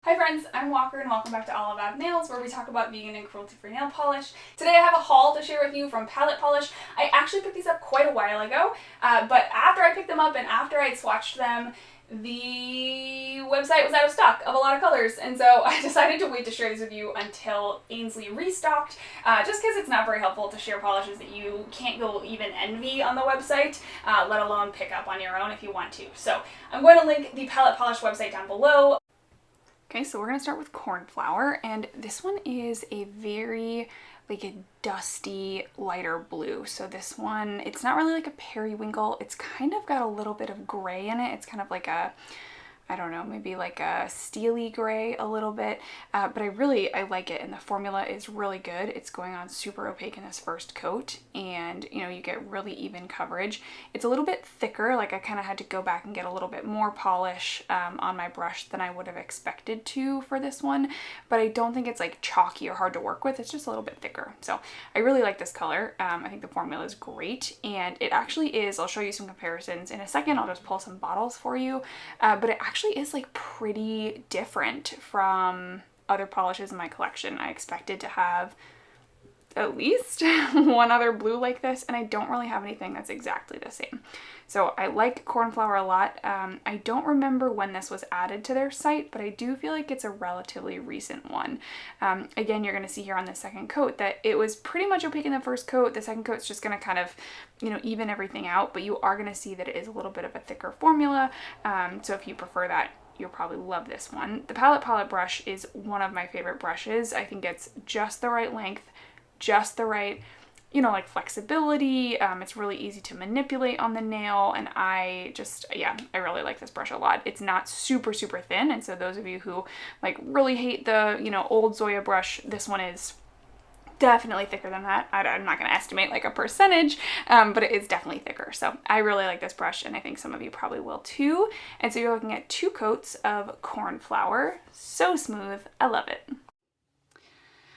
Hi friends, I'm Walker and welcome back to All About Nails, where we talk about vegan and cruelty-free nail polish. Today I have a haul to share with you from Palate Polish. I actually picked these up quite a while ago, but after I picked them up and after I'd swatched them, the website was out of stock of a lot of colors, and so I decided to wait to share these with you until Ainsley restocked, just because it's not very helpful to share polishes that you can't go even envy on the website, let alone pick up on your own if you want to. So I'm going to link the Palate Polish website down below. Okay, so we're going to start with Cornflower, and this one is a very, like a dusty, lighter blue. So this one, it's not really like a periwinkle, it's kind of got a little bit of gray in it. It's kind of like a, I don't know, maybe like a steely gray a little bit, but I like it, and the formula is really good. It's going on super opaque in this first coat, and you know, you get really even coverage. It's a little bit thicker, like I kind of had to go back and get a little bit more polish on my brush than I would have expected to for this one, but I don't think it's like chalky or hard to work with. It's just a little bit thicker. So I really like this color. I think the formula is great, and it actually is, I'll show you some comparisons in a second. I'll just pull some bottles for you, but it actually is like pretty different from other polishes in my collection. I expected to have at least one other blue like this, and I don't really have anything that's exactly the same. So I like Cornflower a lot. I don't remember when this was added to their site, but I do feel like it's a relatively recent one. Again, you're going to see here on the second coat that it was pretty much opaque in the first coat. The second coat's just going to kind of, you know, even everything out, but you are going to see that it is a little bit of a thicker formula. So if you prefer that, you'll probably love this one. The Palette brush is one of my favorite brushes. I think it's just the right length, just the right, you know, like flexibility. It's really easy to manipulate on the nail, and I really like this brush a lot. It's not super thin, and so those of you who like really hate the, you know, old Zoya brush, this one is definitely thicker than that. I'm not going to estimate like a percentage, but it is definitely thicker. So I really like this brush, and I think some of you probably will too. And so you're looking at 2 coats of Cornflower. So smooth. I love it.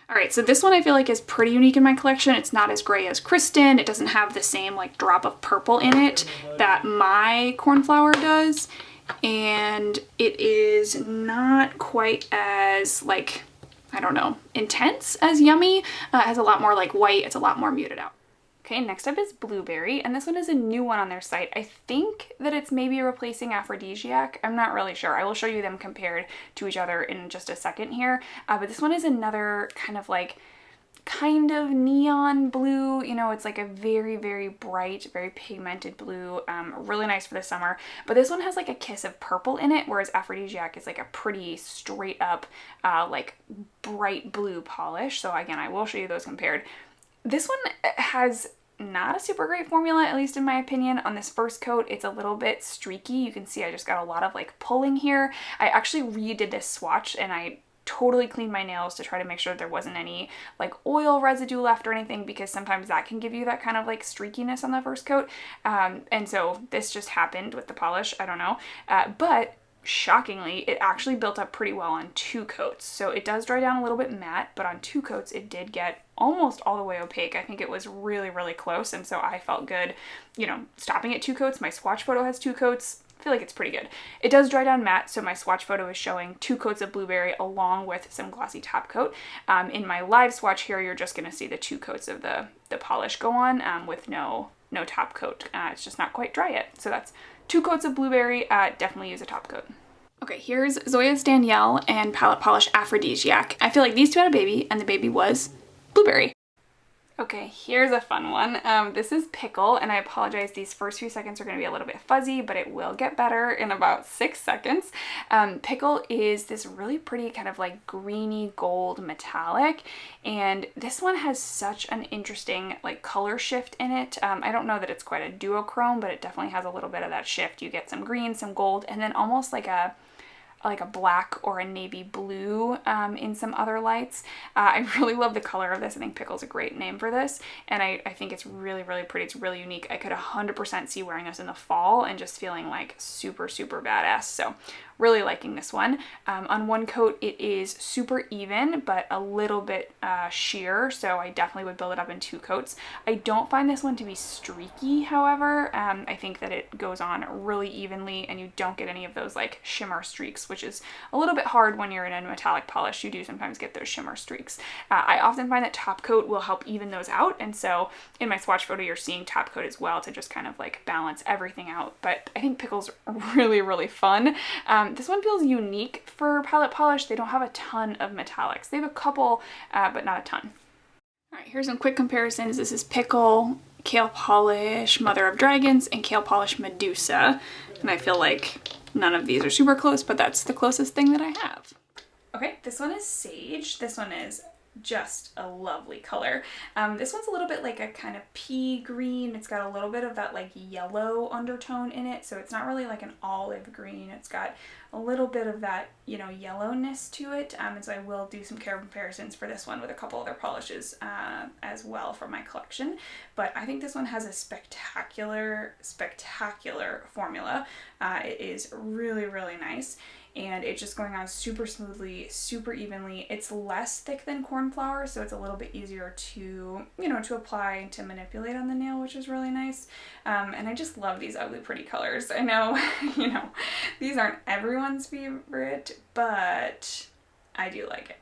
All right, so this one I feel like is pretty unique in my collection. It's not as gray as Kristen. It doesn't have the same like drop of purple in it that my Cornflower does. And it is not quite as like, I don't know, intense as Yummy. It has a lot more like white. It's a lot more muted out. Okay, next up is Blueberry, and this one is a new one on their site. I think that it's maybe replacing Aphrodisiac. I'm not really sure. I will show you them compared to each other in just a second here. But this one is another kind of neon blue. You know, it's like a very bright, very pigmented blue. Really nice for the summer. But this one has like a kiss of purple in it, whereas Aphrodisiac is like a pretty straight up, like bright blue polish. So again, I will show you those compared. This one has not a super great formula, at least in my opinion. On this first coat, it's a little bit streaky. You can see I just got a lot of like pulling here. I actually redid this swatch, and I totally cleaned my nails to try to make sure there wasn't any like oil residue left or anything, because sometimes that can give you that kind of like streakiness on the first coat. And so this just happened with the polish. I don't know. But shockingly, it actually built up pretty well on 2 coats. So it does dry down a little bit matte, but on 2 coats it did get almost all the way opaque. I think it was really close, and so I felt good, you know, stopping at 2 coats. My swatch photo has 2 coats. I feel like it's pretty good. It does dry down matte, so my swatch photo is showing 2 coats of Blueberry along with some glossy top coat. In my live swatch here, you're just going to see the 2 coats of the polish go on with no top coat. It's just not quite dry yet. So that's 2 coats of Blueberry. Definitely use a top coat. Okay, here's Zoya's Danielle and Palette Polish Aphrodisiac. I feel like these 2 had a baby, and the baby was Blueberry. Okay, here's a fun one. This is Pickle, and I apologize, these first few seconds are going to be a little bit fuzzy, but it will get better in about 6 seconds. Pickle is this really pretty kind of like greeny gold metallic, and this one has such an interesting like color shift in it. I don't know that it's quite a duochrome, but it definitely has a little bit of that shift. You get some green, some gold, and then almost like a black or a navy blue in some other lights. I really love the color of this. I think Pickle's a great name for this, and I think it's really pretty. It's really unique. I could 100% see wearing this in the fall and just feeling like super badass. So really liking this one. On one coat it is super even, but a little bit sheer, so I definitely would build it up in 2 coats. I don't find this one to be streaky, however. I think that it goes on really evenly and you don't get any of those like shimmer streaks, which is a little bit hard when you're in a metallic polish. You do sometimes get those shimmer streaks. I often find that top coat will help even those out, and so in my swatch photo you're seeing top coat as well to just kind of like balance everything out. But I think Pickle's really fun. This one feels unique for Palate Polish. They don't have a ton of metallics. They have a couple, but not a ton. All right, here's some quick comparisons. This is Pickle, Kale Polish Mother of Dragons, and Kale Polish Medusa. And I feel like none of these are super close, but that's the closest thing that I have. Okay, this one is Sage. This one is just a lovely color. This one's a little bit like a kind of pea green. It's got a little bit of that like yellow undertone in it, so it's not really like an olive green. It's got a little bit of that, you know, yellowness to it, and so I will do some comparisons for this one with a couple other polishes as well from my collection. But I think this one has a spectacular formula. It is really nice, and it's just going on super smoothly, super evenly. It's less thick than Cornflower, so it's a little bit easier to, you know, to apply and to manipulate on the nail, which is really nice. And I just love these ugly pretty colors. I know, you know, these aren't everyone's favorite, but I do like it.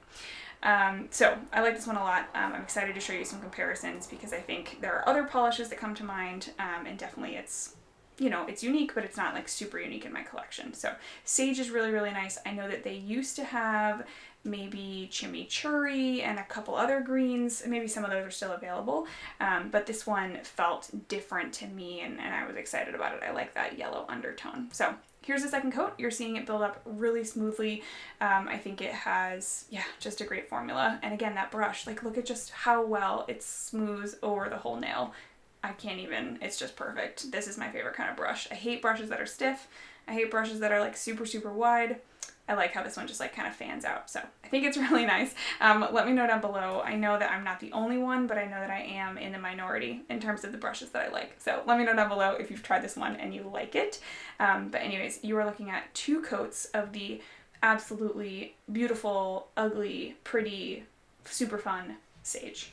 So I like this one a lot. I'm excited to show you some comparisons because I think there are other polishes that come to mind, and definitely it's, you know, it's unique, but it's not like super unique in my collection. So Sage is really nice. I know that they used to have maybe Chimichurri and a couple other greens. Maybe some of those are still available, but this one felt different to me, and I was excited about it. I like that yellow undertone. So here's the second coat. You're seeing it build up really smoothly. I think it has, yeah, just a great formula. And again, that brush, like look at just how well it smooths over the whole nail. I can't even, it's just perfect. This is my favorite kind of brush. I hate brushes that are stiff. I hate brushes that are like super wide. I like how this one just like kind of fans out. So I think it's really nice. Let me know down below. I know that I'm not the only one, but I know that I am in the minority in terms of the brushes that I like. So let me know down below if you've tried this one and you like it. But anyways, you are looking at 2 coats of the absolutely beautiful, ugly, pretty, super fun Sage.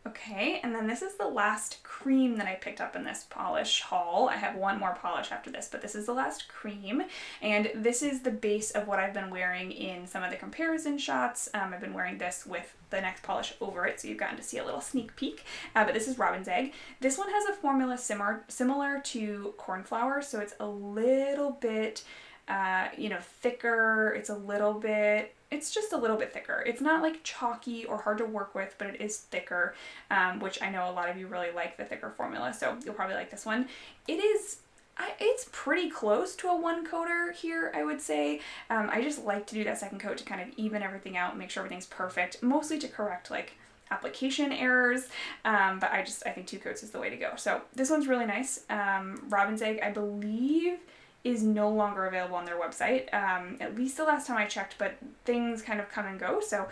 Okay, and then this is the last cream that I picked up in this polish haul. I have one more polish after this, but this is the last cream, and this is the base of what I've been wearing in some of the comparison shots. I've been wearing this with the next polish over it, so you've gotten to see a little sneak peek, but this is Robin's Egg. This one has a formula similar to Cornflower, so it's a little bit, you know, thicker. It's just a little bit thicker. It's not like chalky or hard to work with, but it is thicker, which I know a lot of you really like the thicker formula, so you'll probably like this one. It's pretty close to a 1-coater here, I would say. I just like to do that second coat to kind of even everything out, make sure everything's perfect, mostly to correct like application errors, but I think 2 coats is the way to go. So this one's really nice. Robin's Egg, I believe, is no longer available on their website, at least the last time I checked, but things kind of come and go, so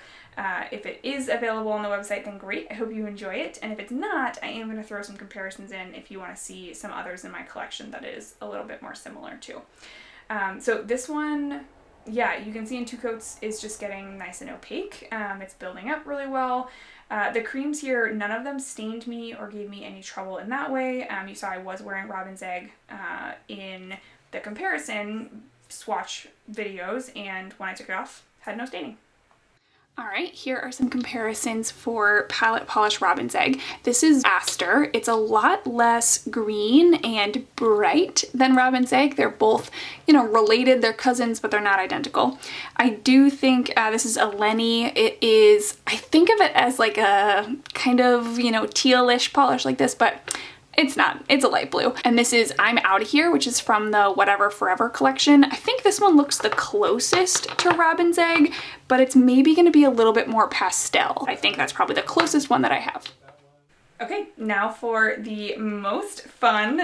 if it is available on the website, then great. I hope you enjoy it, and if it's not, I am going to throw some comparisons in if you want to see some others in my collection that is a little bit more similar to. So this one, yeah, you can see in 2 coats is just getting nice and opaque. It's building up really well. The creams here, none of them stained me or gave me any trouble in that way. You saw I was wearing Robin's Egg in the comparison swatch videos, and when I took it off, had no staining. Alright, here are some comparisons for Palate Polish Robin's Egg. This is Aster. It's a lot less green and bright than Robin's Egg. They're both, you know, related. They're cousins, but they're not identical. I do think this is a Lenny. It is, I think of it as like a kind of, you know, tealish polish like this, but it's not. It's a light blue. And this is I'm Outta Here, which is from the Whatever Forever collection. I think this one looks the closest to Robin's Egg, but it's maybe going to be a little bit more pastel. I think that's probably the closest one that I have. Okay, now for the most fun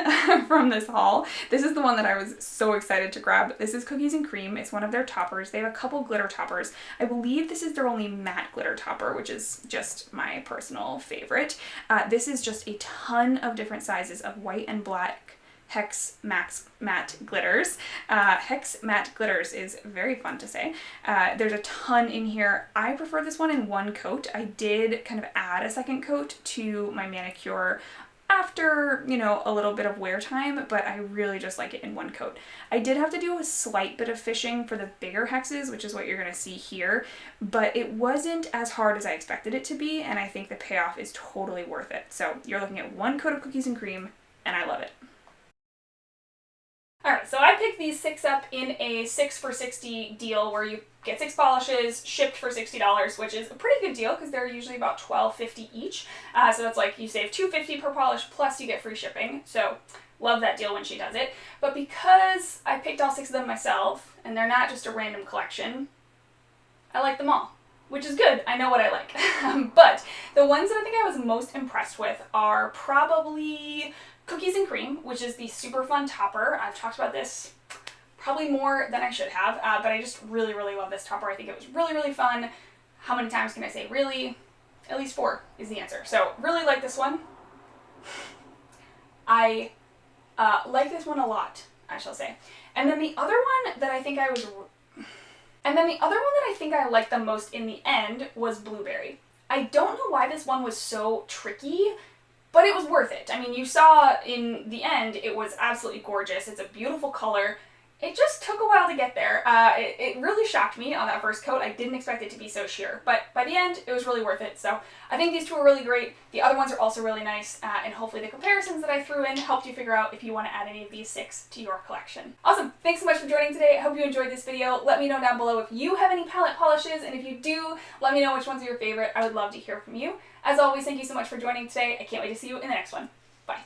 from this haul. This is the one that I was so excited to grab. This is Cookies and Cream. It's one of their toppers. They have a couple glitter toppers. I believe this is their only matte glitter topper, which is just my personal favorite. This is just a ton of different sizes of white and black Hex Matte Glitters. Hex Matte Glitters is very fun to say. There's a ton in here. I prefer this one in one coat. I did kind of add a second coat to my manicure after, you know, a little bit of wear time, but I really just like it in one coat. I did have to do a slight bit of fishing for the bigger hexes, which is what you're going to see here, but it wasn't as hard as I expected it to be, and I think the payoff is totally worth it. So you're looking at one coat of cookies and cream, and I love it. Alright, so I picked these 6 up in a 6 for $60 deal where you get 6 polishes shipped for $60, which is a pretty good deal because they're usually about $12.50 each. So that's like you save $2.50 per polish plus you get free shipping. So love that deal when she does it. But because I picked all 6 of them myself and they're not just a random collection, I like them all, which is good. I know what I like. But the ones that I think I was most impressed with are probably Cookies and Cream, which is the super fun topper. I've talked about this probably more than I should have, but I just really, really love this topper. I think it was really, really fun. How many times can I say really? At least 4 is the answer. So really like this one. I like this one a lot, I shall say. And then the other one that I think I liked the most in the end was Blueberry. I don't know why this one was so tricky, but it was worth it. I mean, you saw in the end, it was absolutely gorgeous. It's a beautiful color. It just took a while to get there. It really shocked me on that first coat. I didn't expect it to be so sheer, but by the end, it was really worth it. So I think these 2 are really great. The other ones are also really nice, and hopefully the comparisons that I threw in helped you figure out if you want to add any of these 6 to your collection. Awesome. Thanks so much for joining today. I hope you enjoyed this video. Let me know down below if you have any palette polishes, and if you do, let me know which ones are your favorite. I would love to hear from you. As always, thank you so much for joining today. I can't wait to see you in the next one. Bye.